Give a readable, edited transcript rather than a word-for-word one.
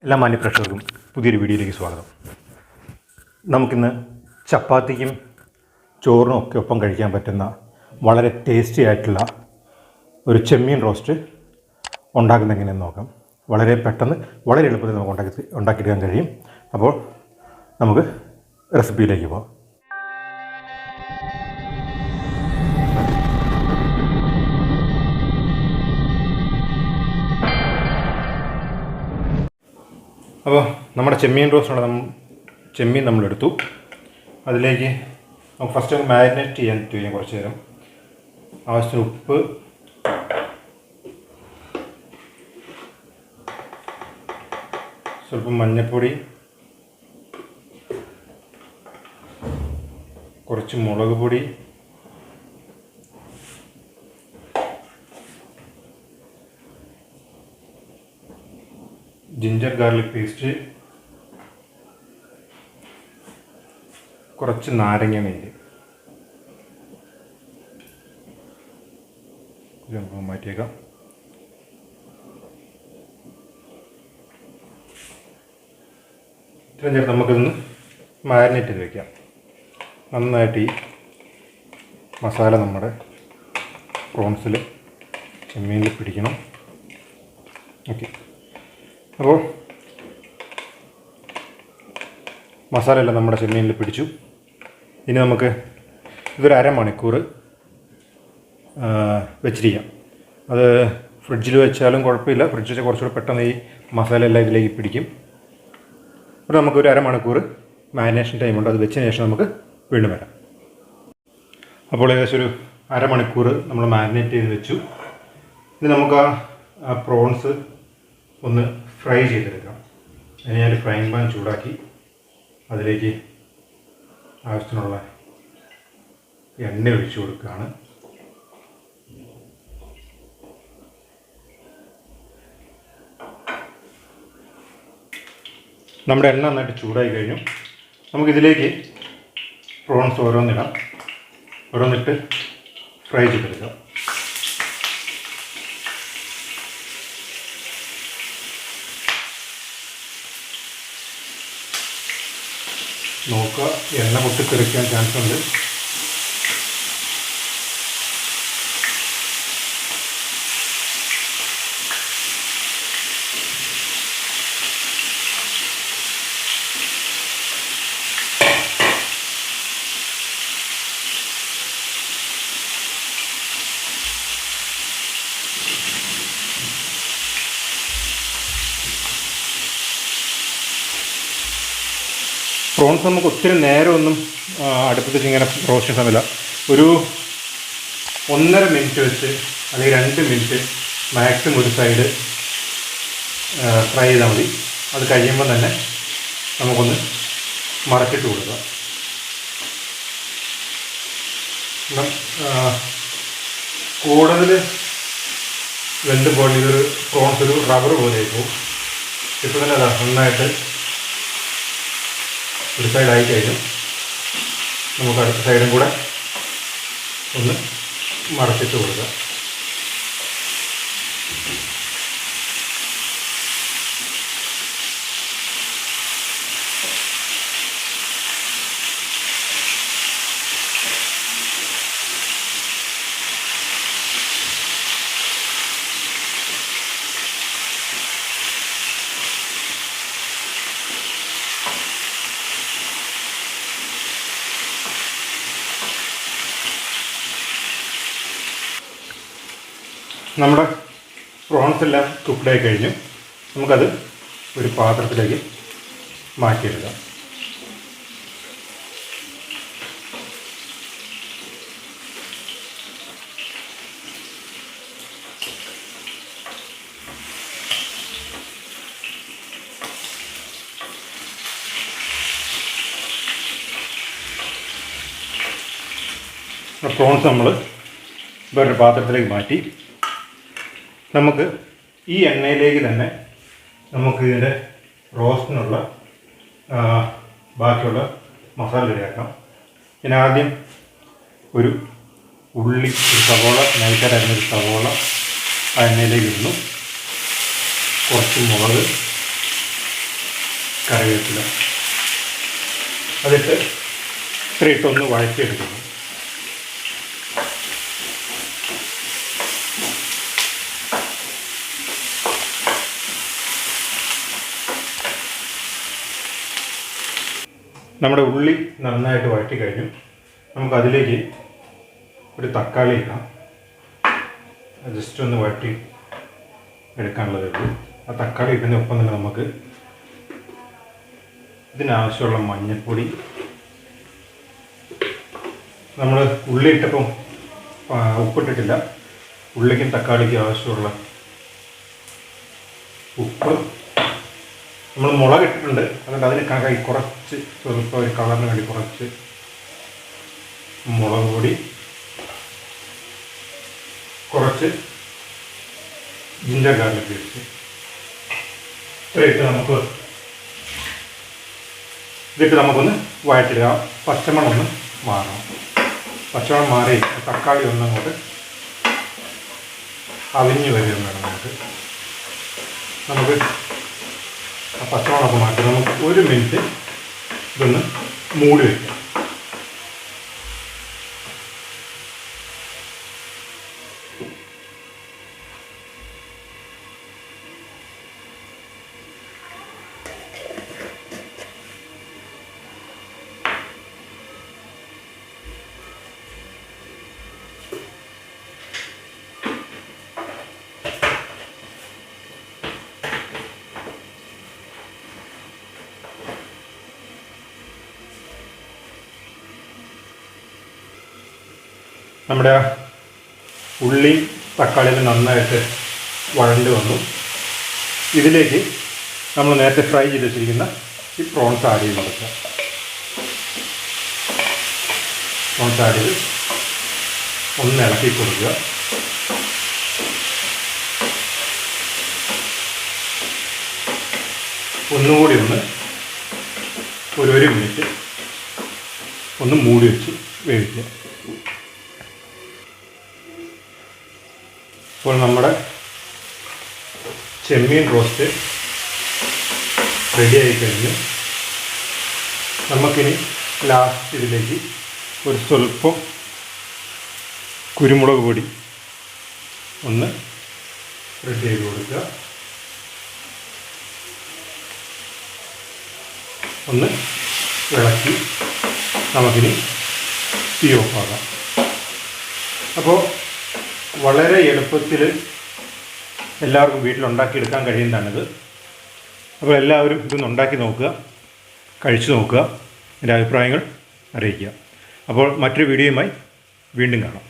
എല്ലാ മാന്യപ്രേക്ഷകർക്കും പുതിയൊരു വീഡിയോയിലേക്ക് സ്വാഗതം. നമുക്കിന്ന് ചപ്പാത്തിക്കും ചോറിനും ഒക്കെ ഒപ്പം കഴിക്കാൻ പറ്റുന്ന വളരെ ടേസ്റ്റി ആയിട്ടുള്ള ഒരു ചെമ്മീൻ റോസ്റ്റ് ഉണ്ടാക്കുന്ന എങ്ങനെയെന്ന് നോക്കാം. വളരെ പെട്ടെന്ന് വളരെ എളുപ്പത്തിൽ നമുക്ക് ഉണ്ടാക്കിയെടുക്കാൻ കഴിയും. അപ്പോൾ നമുക്ക് റെസിപ്പിയിലേക്ക് പോകാം. അപ്പോൾ നമ്മുടെ ചെമ്മീൻ റോസ്റ്റുള്ള ചെമ്മീൻ നമ്മളെടുത്തു. അതിലേക്ക് നമുക്ക് ഫസ്റ്റ് മാരിനേറ്റ് ചെയ്യാൻ കുറച്ച് നേരം. ആവശ്യത്തിന് ഉപ്പ്, സ്വല്പം മഞ്ഞൾപ്പൊടി, കുറച്ച് മുളക് പൊടി, ജിഞ്ചർ ഗാർലിക് പേസ്റ്റ്, കുറച്ച് നാരങ്ങ നീര്. ഇത് നമുക്ക് മാറ്റിയേക്കാം. ഇത്രയും ചേർത്ത് നമുക്കിതൊന്ന് മാരിനേറ്റ് ചെയ്ത് വയ്ക്കാം. നന്നായിട്ട് ഈ മസാല നമ്മുടെ പ്രോൺസിൽ ചെമ്മീനിൽ പിടിക്കണം. ഓക്കെ, അപ്പോൾ മസാല എല്ലാം നമ്മുടെ ചെമ്മീനിൽ പിടിച്ചു. ഇനി നമുക്ക് ഇതൊരു അരമണിക്കൂർ വെച്ചിരിക്കാം. അത് ഫ്രിഡ്ജിൽ വെച്ചാലും കുഴപ്പമില്ല. ഫ്രിഡ്ജിൽ വെച്ചാൽ കുറച്ചുകൂടെ പെട്ടെന്ന് ഈ മസാല എല്ലാം ഇതിലേക്ക് പിടിക്കും. അപ്പോൾ നമുക്കൊരു അരമണിക്കൂർ മാരിനേഷൻ ടൈമുണ്ട്. അത് വെച്ചതിന് ശേഷം നമുക്ക് വീണ്ടും വരാം. അപ്പോൾ ഏകദേശം ഒരു അരമണിക്കൂർ നമ്മൾ മാരിനേറ്റ് ചെയ്ത് വെച്ചു. ഇനി നമുക്ക് ആ പ്രോൺസ് ഒന്ന് ഫ്രൈ ചെയ്തെടുക്കാം. അതിന് ഞാൻ ഫ്രൈങ് പാൻ ചൂടാക്കി അതിലേക്ക് ആവശ്യത്തിനുള്ള എണ്ണ ഒഴിച്ചു കൊടുക്കുകയാണ്. നമ്മുടെ എണ്ണ നന്നായിട്ട് ചൂടായി കഴിഞ്ഞു. നമുക്കിതിലേക്ക് പ്രോൺസ് ഓരോന്നിട്ട് ഫ്രൈ ചെയ്തെടുക്കാം. നോക്കുക, എണ്ണ പൊട്ടിത്തെറിക്കാൻ ചാൻസ് ഉണ്ട്. പ്രോൺസ് നമുക്ക് ഒത്തിരി നേരമൊന്നും അടുപ്പത്ത് ഇങ്ങനെ റോസ്റ്റ് സമയമില്ല. ഒരു 1.5 മിനിറ്റ് വെച്ച് അല്ലെങ്കിൽ 2 മിനിറ്റ് മാക്സിമം ഒരു സൈഡ് ഫ്രൈ ചെയ്താൽ മതി. അത് കഴിയുമ്പോൾ തന്നെ നമുക്കൊന്ന് മറച്ചിട്ട് കൊടുക്കുക. കൂടുതൽ വെന്ത് പോലെ ഇതൊരു പ്രോൺസ് ഒരു റബ്ബർ പോലെ ആയിരിക്കും. ഇപ്പോൾ തന്നെ അതാ നന്നായിട്ട് ഒരു സൈഡായി കഴിഞ്ഞു. നമുക്ക് അടുത്ത സൈഡും കൂടെ ഒന്ന് മറച്ചിട്ട് കൊടുക്കുക. നമ്മുടെ പ്രോൺസ് എല്ലാം കുക്ക്ഡായി കഴിഞ്ഞു. നമുക്കത് ഒരു പാത്രത്തിലേക്ക് മാറ്റിയെടുക്കാം. പ്രോൺസ് നമ്മൾ വേറൊരു പാത്രത്തിലേക്ക് മാറ്റി നമുക്ക് ഈ എണ്ണയിലേക്ക് തന്നെ നമുക്ക് ഇതിൻ്റെ റോസ്റ്റിനുള്ള ബാക്കിയുള്ള മസാല റെഡിയാക്കാം. ഞാൻ ആദ്യം ഒരു സവോള നൈസായിട്ട് അരിഞ്ഞൊരു സവോള ആ എണ്ണയിലേക്ക് ഇടുന്നു. കുറച്ച് മുളക്, കറിവേപ്പില അതിട്ട് ഇത്രയിട്ടൊന്ന് വഴറ്റിയെടുക്കുന്നു. നമ്മുടെ ഉള്ളി നന്നായിട്ട് വഴറ്റി കഴിഞ്ഞു. നമുക്കതിലേക്ക് ഒരു തക്കാളി ഇടാം. ജസ്റ്റ് ഒന്ന് വഴറ്റി എടുക്കാനുള്ളതേ ഉള്ളൂ. ആ തക്കാളി ഇടുന്നതിനൊപ്പം തന്നെ നമുക്ക് ഇതിനാവശ്യമുള്ള മഞ്ഞൾപ്പൊടി, നമ്മൾ ഉള്ളി ഇട്ടപ്പം ഉപ്പിട്ടിട്ടില്ല, ഉള്ളിക്കും തക്കാളിക്കും ആവശ്യമുള്ള ഉപ്പ്, നമ്മൾ മുളക് ഇട്ടിട്ടുണ്ട്, അതുകൊണ്ട് അതിന് കുറച്ച് സ്വല്പം ഒരു കളറിന് വേണ്ടി കുറച്ച് മുളക് പൊടി, കുറച്ച് ജിഞ്ചർ ഗാർലിക് പേസ്റ്റ് ഇത്രയിട്ട് നമുക്കൊന്ന് വഴറ്റിടുക. പച്ചമണം ഒന്ന് മാറണം. പച്ചമണം മാറി തക്കാളി ഒന്നങ്ങോട്ട് അലിഞ്ഞ് വരികയും വേണം. നമുക്ക് ആ പച്ചമണമൊക്കെ മാറ്റി നമുക്ക് 1 മിനിറ്റ് ഇതൊന്ന് മൂടി വയ്ക്കാം. നമ്മുടെ ഉള്ളി തക്കാളിയിൽ നന്നായിട്ട് വഴണ്ട് വന്നു. ഇതിലേക്ക് നമ്മൾ നേരത്തെ ഫ്രൈ ചെയ്ത് വെച്ചിരിക്കുന്ന ഈ പ്രോൺസ് ആഡ് ചെയ്ത് കൊടുക്കുക. പ്രോൺസ് ആഡ് ചെയ്ത് ഒന്ന് ഇളക്കി കൊടുക്കുക. ഒന്നുകൂടി ഒന്ന് ഒരു 1 മിനിറ്റ് ഒന്ന് മൂടി വെച്ച് വേവിക്കുക. ഇപ്പോൾ നമ്മുടെ ചെമ്മീൻ റോസ്റ്റ് റെഡിയായി കഴിഞ്ഞു. നമുക്കിനി ലാസ്റ്റ് ഇതിലേക്ക് ഒരു സ്വല്പം കുരുമുളക് പൊടി ഒന്ന് റെഡി ചെയ്ത് കൊടുക്കുക. ഒന്ന് ഇളക്കി നമുക്കിനി തീ ഓഫാക്കാം. അപ്പോൾ വളരെ എളുപ്പത്തിൽ എല്ലാവർക്കും വീട്ടിലുണ്ടാക്കിയെടുക്കാൻ കഴിയുന്നതാണിത്. അപ്പോൾ എല്ലാവരും ഇതൊന്ന് ഉണ്ടാക്കി നോക്കുക, കഴിച്ചു നോക്കുക, എൻ്റെ അഭിപ്രായങ്ങൾ അറിയിക്കുക. അപ്പോൾ മറ്റൊരു വീഡിയോയുമായി വീണ്ടും കാണാം.